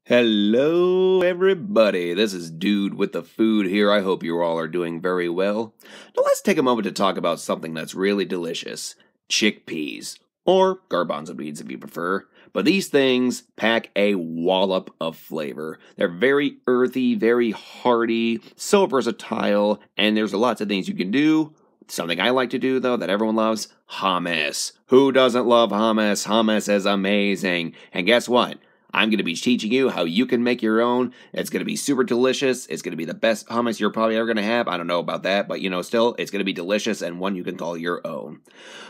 Hello, everybody. This is Dude with the Food here. I hope you all are doing very well. Now, let's take a moment to talk about something that's really delicious chickpeas, or garbanzo beans if you prefer. But these things pack a wallop of flavor. They're very earthy, very hearty, so versatile, and there's lots of things you can do. Something I like to do, though, that everyone loves, hummus. Who doesn't love hummus? Hummus is amazing. And guess what? I'm going to be teaching you how you can make your own. It's going to be super delicious. It's going to be the best hummus you're probably ever going to have. I don't know about that, but still, it's going to be delicious and one you can call your own.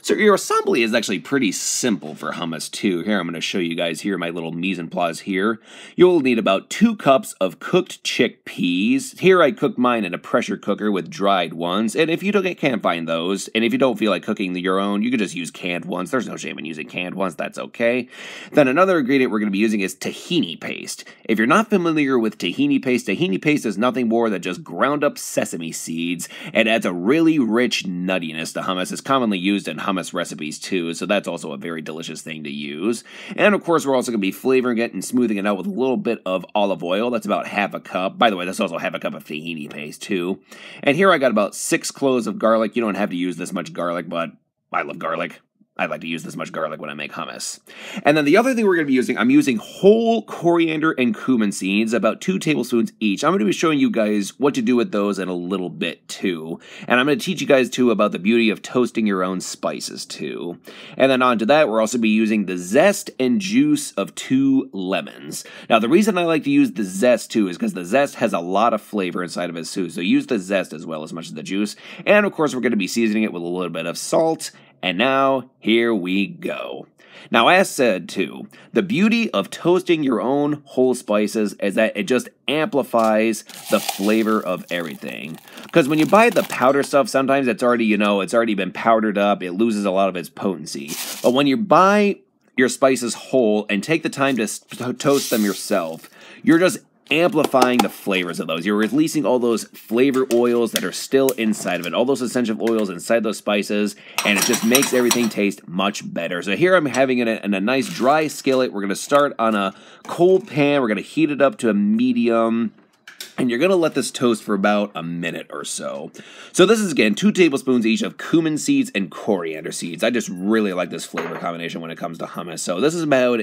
So your assembly is actually pretty simple for hummus too. Here, I'm going to show you guys here my little mise en place here. You'll need about 2 cups of cooked chickpeas. Here, I cooked mine in a pressure cooker with dried ones. And if you can't find those, and if you don't feel like cooking your own, you can just use canned ones. There's no shame in using canned ones. That's okay. Then another ingredient we're going to be using is tahini paste. If you're not familiar with tahini paste is nothing more than just ground up sesame seeds. It adds a really rich nuttiness to hummus. It's commonly used in hummus recipes too, so that's also a very delicious thing to use. And of course, we're also going to be flavoring it and smoothing it out with a little bit of olive oil. That's about half a cup. By the way, that's also half a cup of tahini paste too. And here I got about 6 cloves of garlic. You don't have to use this much garlic, but I love garlic. I like to use this much garlic when I make hummus. And then the other thing we're going to be using, I'm using whole coriander and cumin seeds, about 2 tablespoons each. I'm going to be showing you guys what to do with those in a little bit too. And I'm going to teach you guys too about the beauty of toasting your own spices too. And then on to that, we're also be using the zest and juice of 2 lemons. Now the reason I like to use the zest too is because the zest has a lot of flavor inside of it too. So use the zest as well as much as the juice. And of course, we're going to be seasoning it with a little bit of salt. And now, here we go. Now, as said, too, the beauty of toasting your own whole spices is that it just amplifies the flavor of everything. Because when you buy the powder stuff, sometimes it's already, it's already been powdered up. It loses a lot of its potency. But when you buy your spices whole and take the time to toast them yourself, you're just amplifying the flavors of those. You're releasing all those flavor oils that are still inside of it, all those essential oils inside those spices, and it just makes everything taste much better. So here I'm having it in a nice dry skillet. We're going to start on a cold pan. We're going to heat it up to a medium. And you're going to let this toast for about a minute or so. So this is, again, 2 tablespoons each of cumin seeds and coriander seeds. I just really like this flavor combination when it comes to hummus. So this is about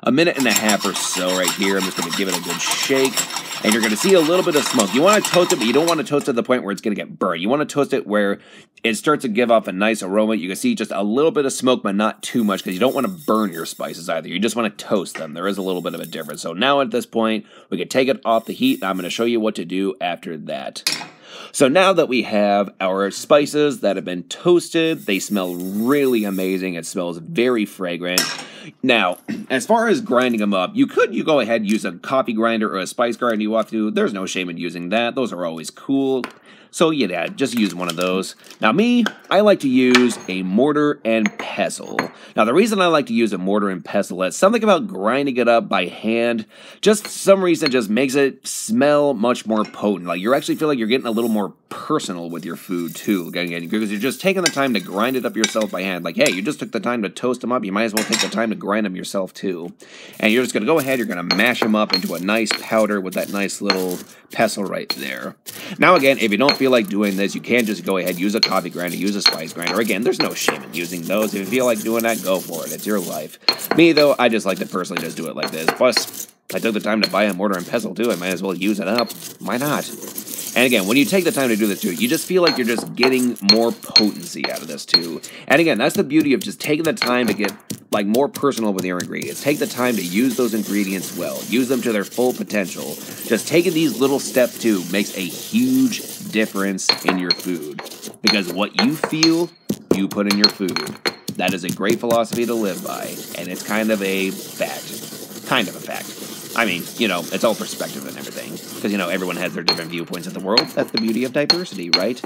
a minute and a half or so right here. I'm just going to give it a good shake. And you're going to see a little bit of smoke. You want to toast it, but you don't want to toast it to the point where it's going to get burnt. You want to toast it where it starts to give off a nice aroma. You can see just a little bit of smoke, but not too much, because you don't want to burn your spices either. You just want to toast them. There is a little bit of a difference. So now at this point, we can take it off the heat, and I'm going to show you what to do after that. So now that we have our spices that have been toasted, they smell really amazing. It smells very fragrant. Now, as far as grinding them up, you go ahead and use a coffee grinder or a spice grinder you want to. There's no shame in using that. Those are always cool. So yeah, just use one of those. Now me, I like to use a mortar and pestle. Now the reason I like to use a mortar and pestle is something about grinding it up by hand, just some reason just makes it smell much more potent. Like you actually feel like you're getting a little more personal with your food too, because you're just taking the time to grind it up yourself by hand. Like, hey, you just took the time to toast them up, you might as well take the time to grind them yourself too. And you're just going to go ahead, you're going to mash them up into a nice powder with that nice little pestle right there. Now again, if you don't feel like doing this, you can just go ahead, use a coffee grinder, use a spice grinder. Again, there's no shame in using those. If you feel like doing that, go for it. It's your life. Me, though, I just like to personally just do it like this. Plus, I took the time to buy a mortar and pestle, too. I might as well use it up. Why not? And again, when you take the time to do this, too, you just feel like you're just getting more potency out of this, too. And again, that's the beauty of just taking the time to get more personal with your ingredients. Take the time to use those ingredients well. Use them to their full potential. Just taking these little steps, too, makes a huge difference in your food. Because what you feel, you put in your food. That is a great philosophy to live by. And it's kind of a fact. Kind of a fact. I mean, it's all perspective and everything. Because, everyone has their different viewpoints of the world. That's the beauty of diversity, right?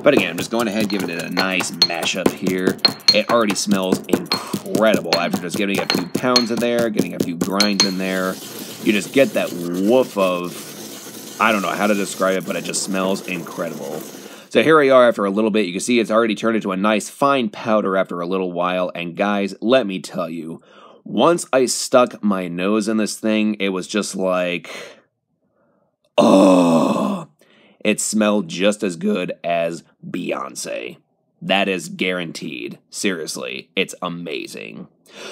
But again, I'm just going ahead and giving it a nice mashup here. It already smells incredible after just getting a few pounds in there, getting a few grinds in there. You just get that woof of, I don't know how to describe it, but it just smells incredible. So here we are after a little bit. You can see it's already turned into a nice fine powder after a little while. And guys, let me tell you, Once I stuck my nose in this thing, it was just like, oh, it smelled just as good as Beyonce. That is guaranteed. Seriously, it's amazing.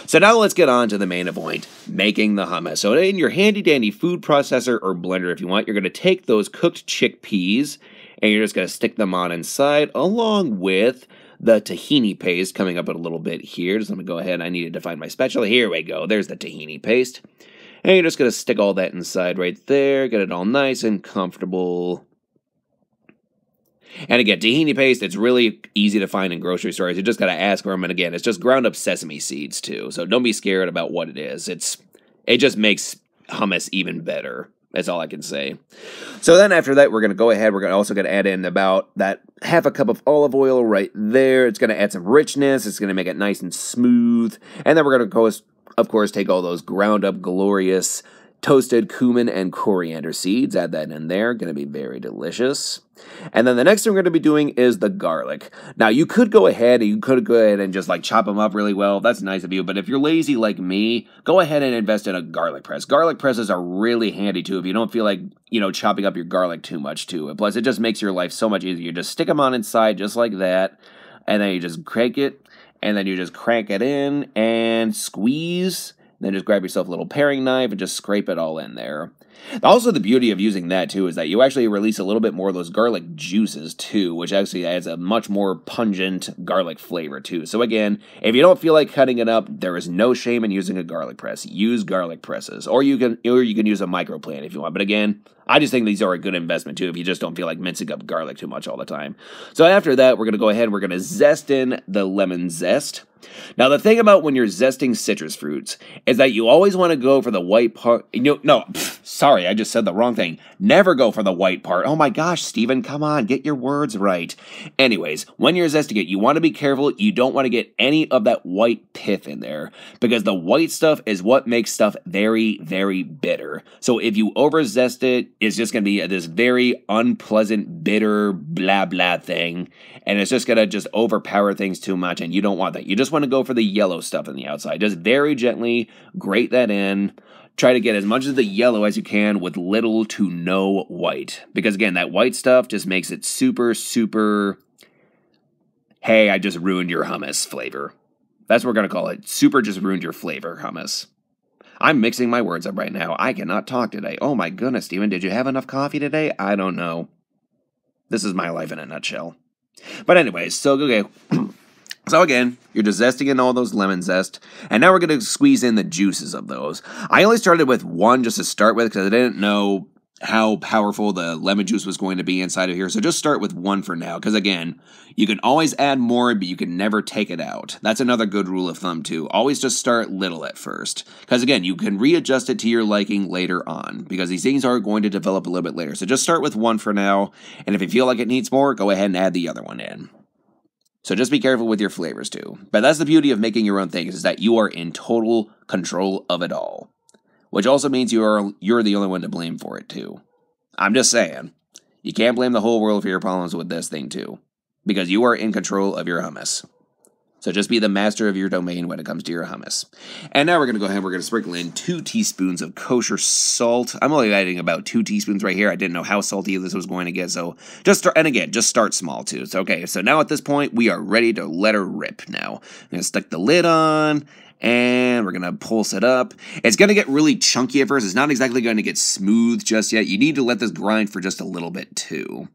So now let's get on to the main point, making the hummus. So in your handy-dandy food processor or blender, if you want, you're going to take those cooked chickpeas, and you're just going to stick them on inside, along with the tahini paste coming up in a little bit here. Just let me go ahead. I needed to find my spatula. Here we go. There's the tahini paste. And you're just going to stick all that inside right there, get it all nice and comfortable. And again, tahini paste, it's really easy to find in grocery stores. You just got to ask for them. And again, it's just ground up sesame seeds too. So don't be scared about what it is. It just makes hummus even better. That's all I can say. So then after that, we're going to go ahead. We're also going to add in about that half a cup of olive oil right there. It's going to add some richness. It's going to make it nice and smooth. And then we're going to go, of course, take all those ground up glorious toasted cumin and coriander seeds. Add that in there. Going to be very delicious. And then the next thing we're going to be doing is the garlic. Now, you could go ahead and just like chop them up really well. That's nice of you. But if you're lazy like me, go ahead and invest in a garlic press. Garlic presses are really handy too if you don't feel like, chopping up your garlic too much too. And plus, it just makes your life so much easier. You just stick them on inside just like that. And then you just crank it. And then you just crank it in and squeeze. Then just grab yourself a little paring knife and just scrape it all in there. Also, the beauty of using that, too, is that you actually release a little bit more of those garlic juices, too, which actually adds a much more pungent garlic flavor, too. So, again, if you don't feel like cutting it up, there is no shame in using a garlic press. Use garlic presses. Or you can use a microplant if you want. But, again, I just think these are a good investment, too, if you just don't feel like mincing up garlic too much all the time. So, after that, we're going to go ahead and we're going to zest in the lemon zest. Now, the thing about when you're zesting citrus fruits is that you always want to go for the white part. Sorry, I just said the wrong thing. Never go for the white part. Oh my gosh, Steven, come on, get your words right. Anyways, when you're zesting it, you want to be careful. You don't want to get any of that white pith in there because the white stuff is what makes stuff very, very bitter. So if you over-zest it, it's just going to be this very unpleasant, bitter, blah, blah thing. And it's just going to just overpower things too much, and you don't want that. You just want to go for the yellow stuff on the outside. Just very gently grate that in. Try to get as much of the yellow as you can with little to no white. Because, again, that white stuff just makes it super, super, hey, I just ruined your hummus flavor. That's what we're going to call it. Super just ruined your flavor hummus. I'm mixing my words up right now. I cannot talk today. Oh, my goodness, Steven, did you have enough coffee today? I don't know. This is my life in a nutshell. But anyways, so, okay. So again, you're just zesting in all those lemon zest, and now we're going to squeeze in the juices of those. I only started with one just to start with because I didn't know how powerful the lemon juice was going to be inside of here, so just start with one for now, because again, you can always add more, but you can never take it out. That's another good rule of thumb too. Always just start little at first, because again, you can readjust it to your liking later on, because these things are going to develop a little bit later. So just start with one for now, and if you feel like it needs more, go ahead and add the other one in. So just be careful with your flavors too. But that's the beauty of making your own things, is that you are in total control of it all. Which also means you're the only one to blame for it too. I'm just saying, you can't blame the whole world for your problems with this thing too. Because you are in control of your hummus. So just be the master of your domain when it comes to your hummus. And now we're going to go ahead and we're going to sprinkle in 2 teaspoons of kosher salt. I'm only adding about 2 teaspoons right here. I didn't know how salty this was going to get. So just start small too. So okay, so now at this point, we are ready to let her rip now. I'm going to stick the lid on. And we're going to pulse it up. It's going to get really chunky at first. It's not exactly going to get smooth just yet. You need to let this grind for just a little bit too.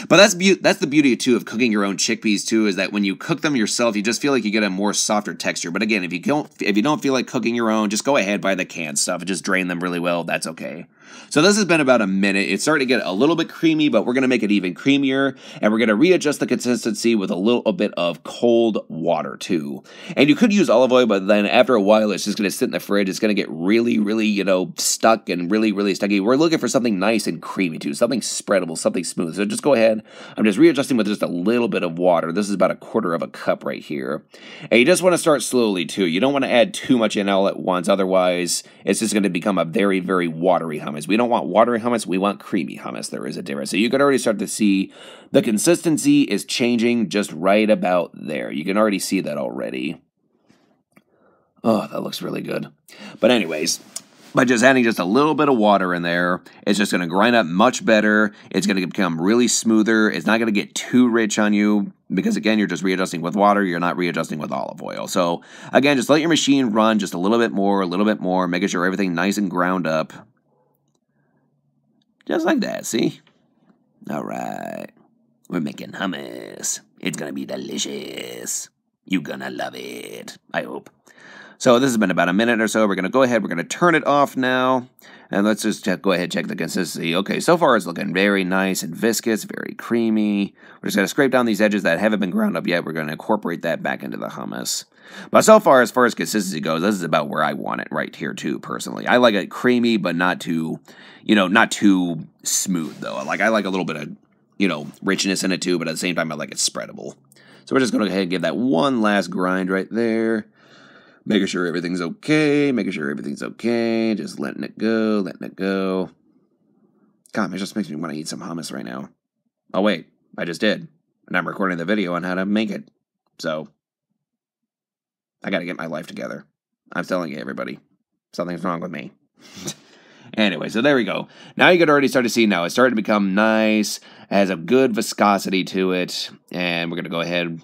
But that's the beauty too of cooking your own chickpeas too, is that when you cook them yourself, you just feel like you get a more softer texture. But again, if you don't feel like cooking your own, just go ahead, buy the canned stuff and just drain them really well. That's okay. So this has been about a minute. It's starting to get a little bit creamy, but we're going to make it even creamier, and we're going to readjust the consistency with a little bit of cold water too. And you could use olive oil, but then after a while, it's just going to sit in the fridge. It's going to get really, really, stuck and really, really stucky. We're looking for something nice and creamy too, something spreadable, something smooth. So just go ahead. I'm just readjusting with just a little bit of water. This is about 1/4 cup right here. And you just want to start slowly too. You don't want to add too much in all at once. Otherwise, it's just going to become a very, very watery hummus. We don't want watery hummus. We want creamy hummus. There is a difference. So you can already start to see the consistency is changing just right about there. You can already see that already. Oh, that looks really good. But anyways, by just adding just a little bit of water in there, it's just going to grind up much better. It's going to become really smoother. It's not going to get too rich on you because, again, you're just readjusting with water. You're not readjusting with olive oil. So, again, just let your machine run just a little bit more, making sure everything nice and ground up. Just like that, see? All right. We're making hummus. It's going to be delicious. You're going to love it. I hope. So this has been about a minute or so. We're going to go ahead. We're going to turn it off now. And let's just go ahead and check the consistency. Okay, so far it's looking very nice and viscous, very creamy. We're just going to scrape down these edges that haven't been ground up yet. We're going to incorporate that back into the hummus. But so far as consistency goes, this is about where I want it right here too, personally. I like it creamy, but not too, not too smooth, though. I like a little bit of, richness in it too, but at the same time, I like it spreadable. So we're just going to go ahead and give that one last grind right there. Making sure everything's okay, just letting it go. God, it just makes me want to eat some hummus right now. Oh, wait, I just did. And I'm recording the video on how to make it. So, I gotta get my life together. I'm telling you, everybody, something's wrong with me. Anyway, so there we go. Now you can already start to see now. It's starting to become nice. It has a good viscosity to it. And we're going to go ahead and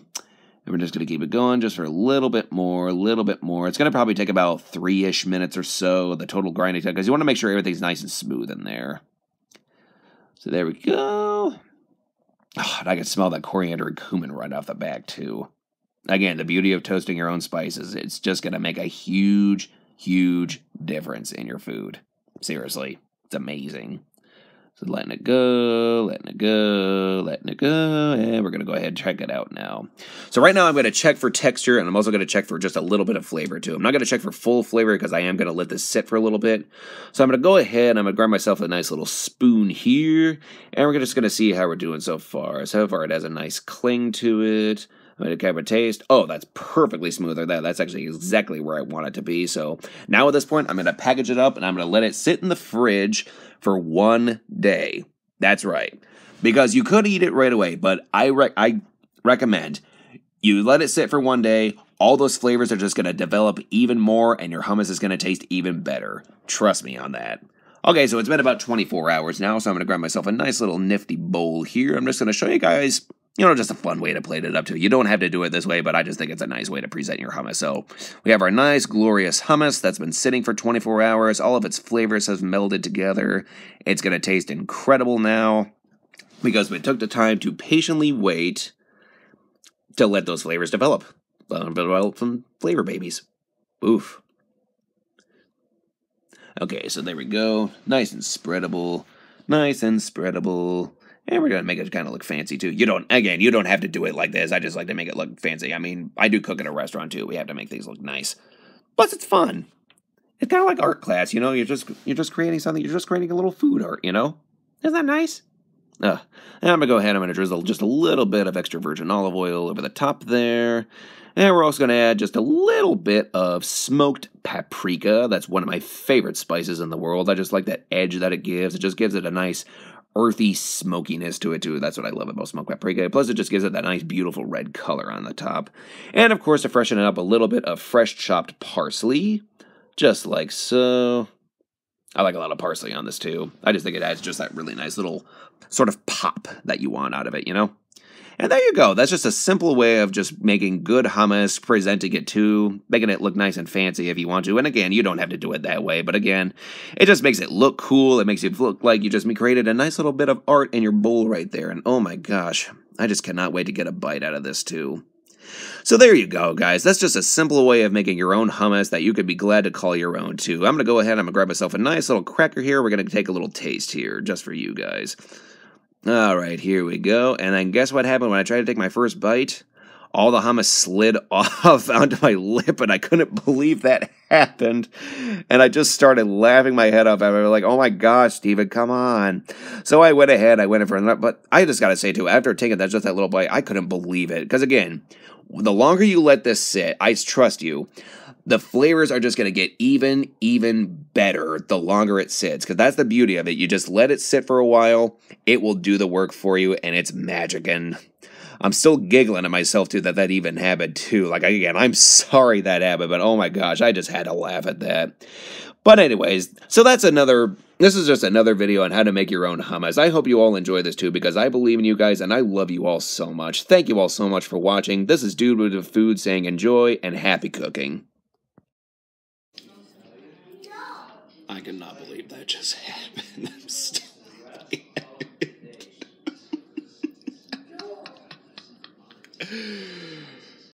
we're just going to keep it going just for a little bit more. It's going to probably take about 3-ish minutes or so, the total grinding time, because you want to make sure everything's nice and smooth in there. So there we go. Oh, and I can smell that coriander and cumin right off the back, too. Again, the beauty of toasting your own spices, it's just going to make a huge, huge difference in your food. Seriously, it's amazing. So letting it go, and we're going to go ahead and check it out now. So right now I'm going to check for texture, and I'm also going to check for just a little bit of flavor too. I'm not going to check for full flavor because I am going to let this sit for a little bit. So I'm going to go ahead, I'm going to grab myself a nice little spoon here, and we're just going to see how we're doing so far. So far it has a nice cling to it. I'm going to give it a taste. Oh, that's perfectly smooth. That's actually exactly where I want it to be. So now at this point, I'm going to package it up, and I'm going to let it sit in the fridge for 1 day. That's right. Because you could eat it right away, but I recommend you let it sit for 1 day. All those flavors are just going to develop even more, and your hummus is going to taste even better. Trust me on that. Okay, so it's been about 24 hours now, so I'm going to grab myself a nice little nifty bowl here. I'm just going to show you guys, just a fun way to plate it up too. You don't have to do it this way, but I just think it's a nice way to present your hummus. So we have our nice, glorious hummus that's been sitting for 24 hours. All of its flavors have melded together. It's going to taste incredible now because we took the time to patiently wait to let those flavors develop. Develop some flavor babies. Oof. Okay, so there we go. Nice and spreadable. And we're going to make it kind of look fancy, too. You don't have to do it like this. I just like to make it look fancy. I mean, I do cook at a restaurant, too. We have to make things look nice. Plus, it's fun. It's kind of like art class, You're just creating something. You're just creating a little food art, Isn't that nice? And I'm going to go ahead. I'm going to drizzle just a little bit of extra virgin olive oil over the top there. And we're also going to add just a little bit of smoked paprika. That's one of my favorite spices in the world. I just like that edge that it gives. It just gives it a nice earthy smokiness to it, too. That's what I love about smoked paprika. Plus, it just gives it that nice, beautiful red color on the top. And, of course, to freshen it up, a little bit of fresh chopped parsley. Just like so. I like a lot of parsley on this, too. I just think it adds just that really nice little sort of pop that you want out of it, And there you go. That's just a simple way of just making good hummus, presenting it too, making it look nice and fancy if you want to. And again, you don't have to do it that way. But again, it just makes it look cool. It makes it look like you just created a nice little bit of art in your bowl right there. And oh my gosh, I just cannot wait to get a bite out of this too. So there you go, guys. That's just a simple way of making your own hummus that you could be glad to call your own too. I'm going to go ahead. I'm going to grab myself a nice little cracker here. We're going to take a little taste here just for you guys. All right, here we go. And then guess what happened when I tried to take my first bite? All the hummus slid off onto my lip, and I couldn't believe that happened. And I just started laughing my head off. I was like, oh my gosh, Steven, come on. So I went ahead, I went in for another, but I just got to say, too, after taking that little bite, I couldn't believe it. Because again, the longer you let this sit, I trust you, the flavors are just going to get even better the longer it sits. Because that's the beauty of it. You just let it sit for a while. It will do the work for you, and it's magic. And I'm still giggling at myself, too, that even happened, too. Like, again, I'm sorry that happened, but oh my gosh, I just had to laugh at that. But anyways, so this is just another video on how to make your own hummus. I hope you all enjoy this too, because I believe in you guys and I love you all so much. Thank you all so much for watching. This is Dude with the Food saying enjoy and happy cooking. I cannot believe that just happened. I'm